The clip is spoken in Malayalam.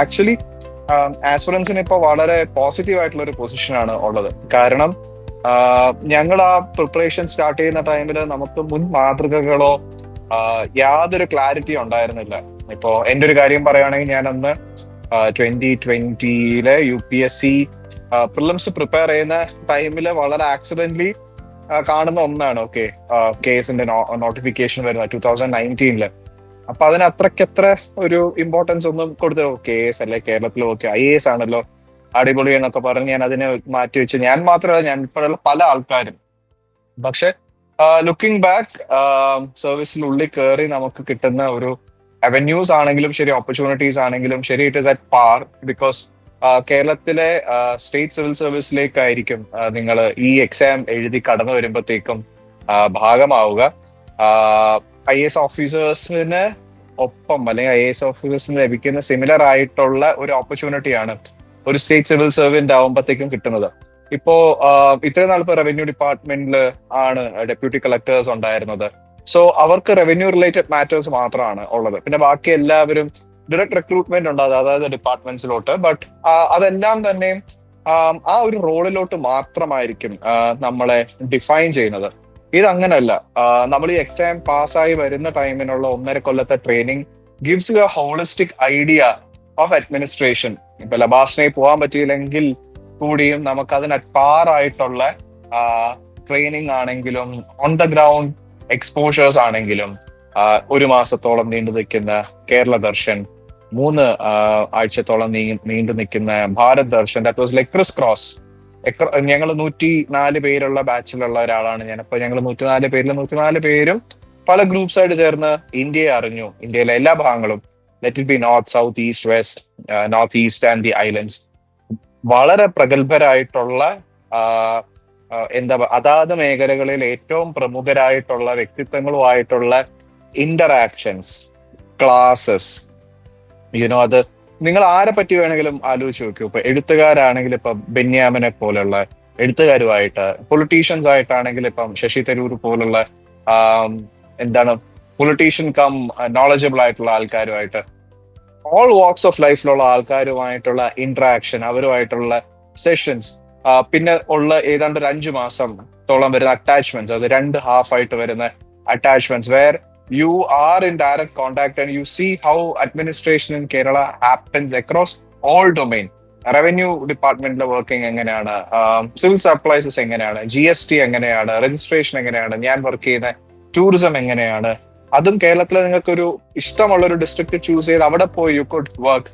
ആക്ച്വലി ആസ്പിറൻസിന് ഇപ്പോൾ വളരെ പോസിറ്റീവ് ആയിട്ടുള്ള ഒരു പൊസിഷനാണ് ഉള്ളത്. കാരണം ഞങ്ങൾ ആ പ്രിപ്പറേഷൻ സ്റ്റാർട്ട് ചെയ്യുന്ന ടൈമിൽ നമുക്ക് മുൻ മാതൃകകളോ യാതൊരു ക്ലാരിറ്റി ഉണ്ടായിരുന്നില്ല. ഇപ്പോ എന്റെ ഒരു കാര്യം പറയുകയാണെങ്കിൽ ഞാൻ അന്ന് 2020 UPSC പ്രിലിംസ് പ്രിപ്പയർ ചെയ്യുന്ന ടൈമിൽ വളരെ ആക്സിഡന്റലി കാണുന്ന ഒന്നാണ്. ഓക്കെ, കേസിന്റെ നോട്ടിഫിക്കേഷൻ വരുന്നത് 2019. അപ്പൊ അതിന് അത്രയ്ക്കത്ര ഒരു ഇമ്പോർട്ടൻസ് ഒന്നും കൊടുത്തു. കേസ് അല്ലെ, കേരളത്തിൽ ഓക്കെ IAS ആണല്ലോ അടിപൊളി എന്നൊക്കെ പറഞ്ഞ് ഞാൻ അതിനെ മാറ്റി വെച്ച്, ഞാൻ മാത്രമല്ല, ഞാൻ ഇപ്പോഴുള്ള പല ആൾക്കാരും. പക്ഷെ ലുക്കിംഗ് ബാക്ക്, സർവീസിനുള്ളിൽ കയറി നമുക്ക് കിട്ടുന്ന ഒരു അവന്യൂസ് ആണെങ്കിലും ശരി, ഓപ്പർച്യൂണിറ്റീസ് ആണെങ്കിലും ശരി, it is at par. Because കേരളത്തിലെ സ്റ്റേറ്റ് സിവിൽ സർവീസിലേക്കായിരിക്കും നിങ്ങൾ ഈ എക്സാം എഴുതി കടന്നു വരുമ്പോഴത്തേക്കും ഭാഗമാവുക. IAS ഓഫീസേഴ്സിന് ഒപ്പം അല്ലെങ്കിൽ IAS ഓഫീസേഴ്സിന് ലഭിക്കുന്ന സിമിലർ ആയിട്ടുള്ള ഒരു ഓപ്പർച്യൂണിറ്റിയാണ് ഒരു സ്റ്റേറ്റ് സിവിൽ സർവന്റ് ആവുമ്പോഴത്തേക്കും കിട്ടുന്നത്. ഇപ്പോ ഇത്രയും നാൾ ഇപ്പൊ റവന്യൂ ഡിപ്പാർട്ട്മെന്റിൽ ആണ് ഡെപ്യൂട്ടി കളക്ടേഴ്സ് ഉണ്ടായിരുന്നത്. സോ അവർക്ക് റവന്യൂ റിലേറ്റഡ് മാറ്റേഴ്സ് മാത്രമാണ് ഉള്ളത്. പിന്നെ ബാക്കി എല്ലാവരും ഡയറക്ട് റിക്രൂട്ട്മെന്റ് ഉണ്ട്, അതായത് ഡിപ്പാർട്ട്മെന്റ്സിലോട്ട്. ബട്ട് അതെല്ലാം തന്നെ ആ ഒരു റോളിലോട്ട് മാത്രമായിരിക്കും നമ്മളെ ഡിഫൈൻ ചെയ്യുന്നത്. ഇതങ്ങനല്ല. നമ്മൾ ഈ എക്സാം പാസ്സായി വരുന്ന ടൈമിനുള്ള 1.5 കൊല്ലത്തെ training gives you A holistic idea of administration. ഇപ്പൊ ലബാസിനെ പോകാൻ പറ്റിയില്ലെങ്കിൽ കൂടിയും നമുക്ക് അതിന് പാറായിട്ടുള്ള ട്രെയിനിങ് ആണെങ്കിലും ഓൺ ദ ഗ്രൗണ്ട് എക്സ്പോഷേഴ്സ് ആണെങ്കിലും 1 മാസത്തോളം നീണ്ടു നിൽക്കുന്ന കേരള ദർശൻ, 3 ആഴ്ചത്തോളം നീണ്ടു നിൽക്കുന്ന Bharat Darshan, that was like Chris cross. ഞങ്ങൾ 104 പേരുള്ള ബാച്ചിലുള്ള ഒരാളാണ് ഞാൻ. അപ്പൊ ഞങ്ങൾ 104 പേരും പല ഗ്രൂപ്പ്സ് ആയിട്ട് ചേർന്ന് ഇന്ത്യയെ അറിഞ്ഞു. ഇന്ത്യയിലെ എല്ലാ ഭാഗങ്ങളും, let it be north, south, east, west, north east and the islands. വളരെ പ്രഗത്ഭരായിട്ടുള്ള അതാത് മേഖലകളിൽ ഏറ്റവും പ്രമുഖരായിട്ടുള്ള വ്യക്തിത്വങ്ങളുമായിട്ടുള്ള ഇന്ററാക്ഷൻസ്, ക്ലാസസ്, അത് നിങ്ങൾ ആരെ പറ്റി വേണമെങ്കിലും ആലോചിച്ച് നോക്കൂ. ഇപ്പൊ എഴുത്തുകാരാണെങ്കിൽ ഇപ്പൊ ബെന്യാമിനെ പോലുള്ള എഴുത്തുകാരുമായിട്ട്, പൊളിറ്റീഷ്യൻസ് ആയിട്ടാണെങ്കിൽ ഇപ്പം ശശി തരൂർ പോലുള്ള പൊളിറ്റീഷ്യൻ കം നോളജബിൾ ആയിട്ടുള്ള ആൾക്കാരുമായിട്ട്, ഓൾ വാക്സ് ഓഫ് ലൈഫിലുള്ള ആൾക്കാരുമായിട്ടുള്ള ഇന്ററാക്ഷൻ, അവരുമായിട്ടുള്ള സെഷൻസ്, പിന്നെ ഉള്ള ഏതാണ്ട് ഒരു 5 മാസത്തോളം വരുന്ന അറ്റാച്ച്മെന്റ്സ്, അത് 2 ഹാഫ് വരുന്ന attachments, where you are in direct contact and you see how administration in Kerala happens across all domain. Revenue ഡിപ്പാർട്ട്മെന്റിലെ വർക്കിംഗ് എങ്ങനെയാണ്, സിവിൽ സപ്ലൈസസ് എങ്ങനെയാണ്, GST എങ്ങനെയാണ്, രജിസ്ട്രേഷൻ എങ്ങനെയാണ്, ഞാൻ വർക്ക് ചെയ്യുന്ന ടൂറിസം എങ്ങനെയാണ്. അതും കേരളത്തിൽ നിങ്ങൾക്ക് ഒരു ഇഷ്ടമുള്ള ഒരു ഡിസ്ട്രിക്ട് ചൂസ് ചെയ്ത് അവിടെ പോയി യു കുഡ് വർക്ക്